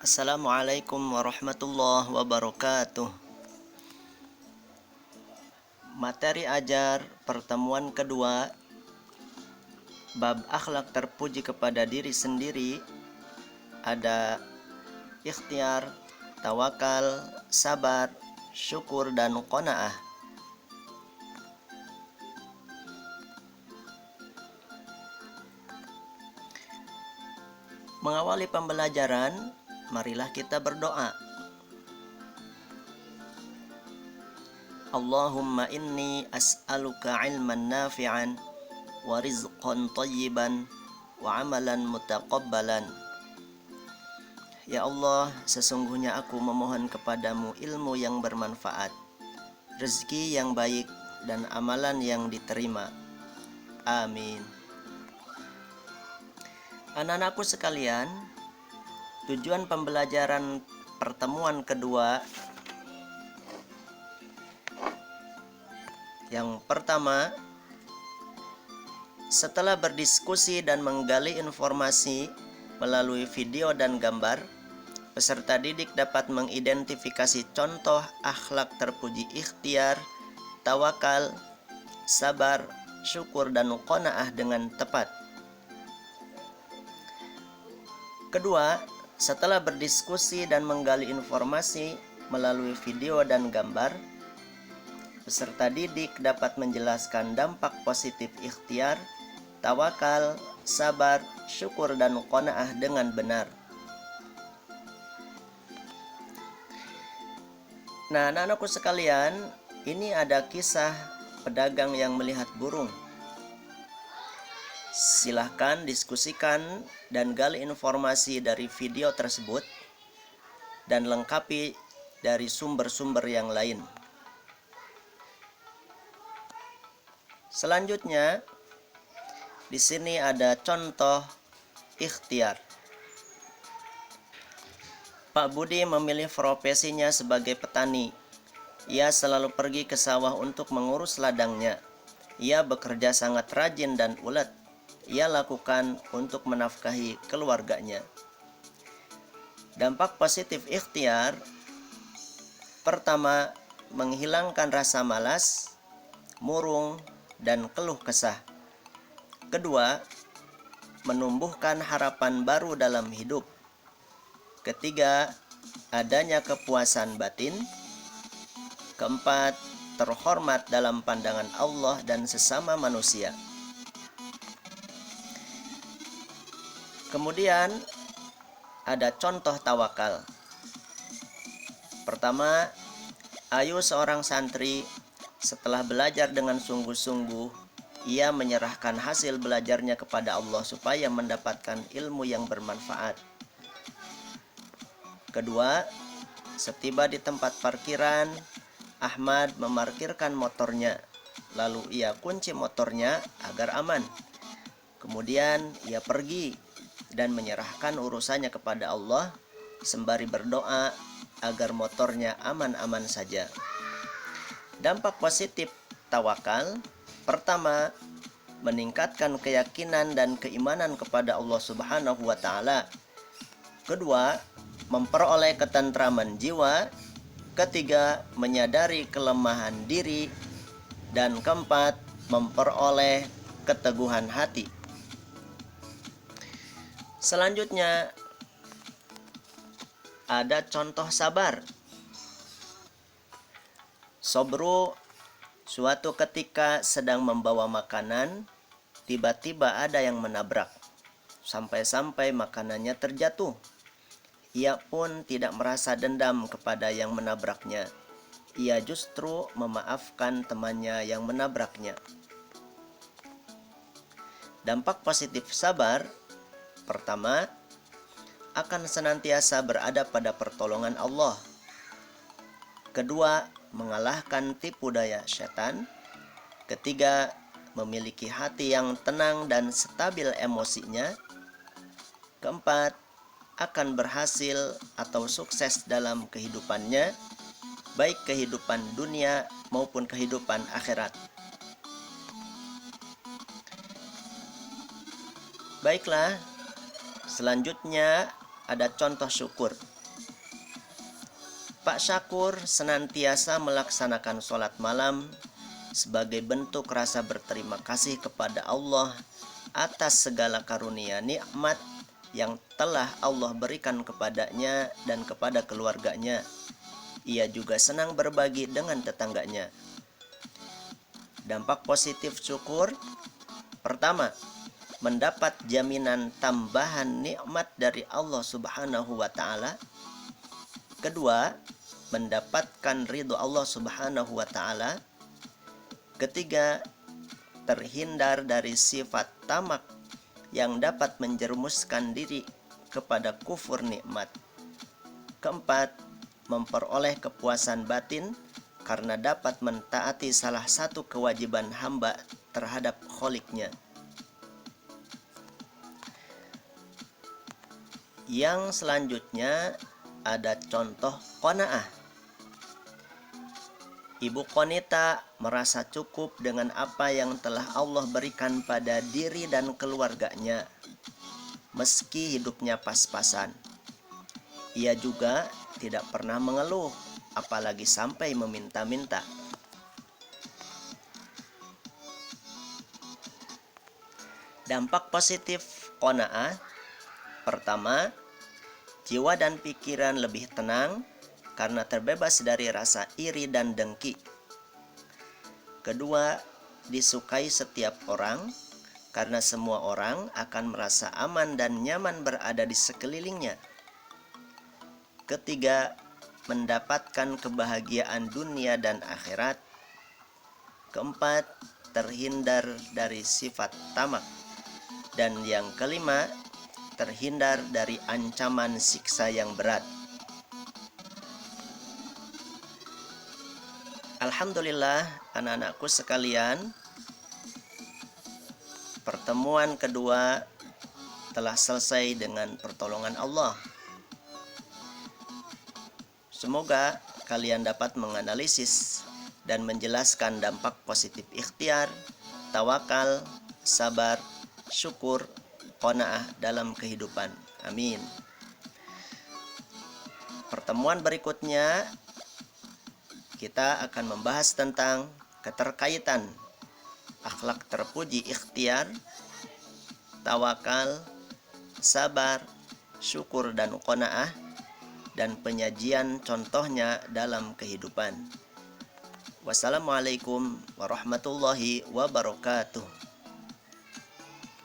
Assalamualaikum warahmatullahi wabarakatuh. Materi ajar pertemuan kedua, bab akhlak terpuji kepada diri sendiri, ada ikhtiar, tawakal, sabar, syukur, dan qanaah. Mengawali pembelajaran, marilah kita berdoa. Allahumma inni as'aluka ilman nafi'an wa rizqan tayyiban wa amalan mutaqabbalan. Ya Allah, sesungguhnya aku memohon kepadamu ilmu yang bermanfaat, rezeki yang baik, dan amalan yang diterima. Amin. Anak-anakku sekalian, tujuan pembelajaran pertemuan kedua yang pertama, setelah berdiskusi dan menggali informasi melalui video dan gambar, peserta didik dapat mengidentifikasi contoh akhlak terpuji ikhtiar, tawakal, sabar, syukur, dan qanaah dengan tepat. Kedua, setelah berdiskusi dan menggali informasi melalui video dan gambar, peserta didik dapat menjelaskan dampak positif ikhtiar, tawakal, sabar, syukur, dan qanaah dengan benar. Nah, anak-anakku sekalian, ini ada kisah pedagang yang melihat burung. Silahkan diskusikan dan gali informasi dari video tersebut dan lengkapi dari sumber-sumber yang lain. Selanjutnya, di sini ada contoh ikhtiar. Pak Budi memilih profesinya sebagai petani. Ia selalu pergi ke sawah untuk mengurus ladangnya. Ia bekerja sangat rajin dan ulet. Ia lakukan untuk menafkahi keluarganya. Dampak positif ikhtiar: pertama, menghilangkan rasa malas, murung, dan keluh kesah. Kedua, menumbuhkan harapan baru dalam hidup. Ketiga, adanya kepuasan batin. Keempat, terhormat dalam pandangan Allah dan sesama manusia. Kemudian ada contoh tawakal. Pertama, Ayu seorang santri setelah belajar dengan sungguh-sungguh, ia menyerahkan hasil belajarnya kepada Allah supaya mendapatkan ilmu yang bermanfaat. Kedua, setiba di tempat parkiran, Ahmad memarkirkan motornya, lalu ia kunci motornya agar aman. Kemudian ia pergi dan menyerahkan urusannya kepada Allah sembari berdoa agar motornya aman-aman saja. Dampak positif tawakal: pertama, meningkatkan keyakinan dan keimanan kepada Allah Subhanahu wa Ta'ala. Kedua, memperoleh ketentraman jiwa. Ketiga, menyadari kelemahan diri. Dan keempat, memperoleh keteguhan hati. Selanjutnya, ada contoh sabar. Sobru: suatu ketika sedang membawa makanan, tiba-tiba ada yang menabrak, sampai-sampai makanannya terjatuh. Ia pun tidak merasa dendam kepada yang menabraknya. Ia justru memaafkan temannya yang menabraknya. Dampak positif sabar: pertama, akan senantiasa berada pada pertolongan Allah. Kedua, mengalahkan tipu daya setan. Ketiga, memiliki hati yang tenang dan stabil emosinya. Keempat, akan berhasil atau sukses dalam kehidupannya, baik kehidupan dunia maupun kehidupan akhirat. Baiklah, selanjutnya ada contoh syukur. Pak Syakur senantiasa melaksanakan sholat malam sebagai bentuk rasa berterima kasih kepada Allah atas segala karunia nikmat yang telah Allah berikan kepadanya dan kepada keluarganya. Ia juga senang berbagi dengan tetangganya. Dampak positif syukur: pertama, mendapat jaminan tambahan nikmat dari Allah Subhanahu wa Ta'ala. Kedua, mendapatkan ridho Allah Subhanahu wa Ta'ala. Ketiga, terhindar dari sifat tamak yang dapat menjerumuskan diri kepada kufur nikmat. Keempat, memperoleh kepuasan batin karena dapat mentaati salah satu kewajiban hamba terhadap kholiknya. Yang selanjutnya ada contoh qanaah. Ibu Qonita merasa cukup dengan apa yang telah Allah berikan pada diri dan keluarganya, meski hidupnya pas-pasan. Ia juga tidak pernah mengeluh, apalagi sampai meminta-minta. Dampak positif qanaah: pertama, jiwa dan pikiran lebih tenang karena terbebas dari rasa iri dan dengki. Kedua, disukai setiap orang karena semua orang akan merasa aman dan nyaman berada di sekelilingnya. Ketiga, mendapatkan kebahagiaan dunia dan akhirat. Keempat, terhindar dari sifat tamak. Dan yang kelima, terhindar dari ancaman siksa yang berat. Alhamdulillah, anak-anakku sekalian, pertemuan kedua telah selesai dengan pertolongan Allah. Semoga kalian dapat menganalisis dan menjelaskan dampak positif ikhtiar, tawakal, sabar, syukur, qanaah dalam kehidupan. Amin. Pertemuan berikutnya kita akan membahas tentang keterkaitan akhlak terpuji ikhtiar, tawakal, sabar, syukur, dan qanaah, dan penyajian contohnya dalam kehidupan. Wassalamualaikum warahmatullahi wabarakatuh.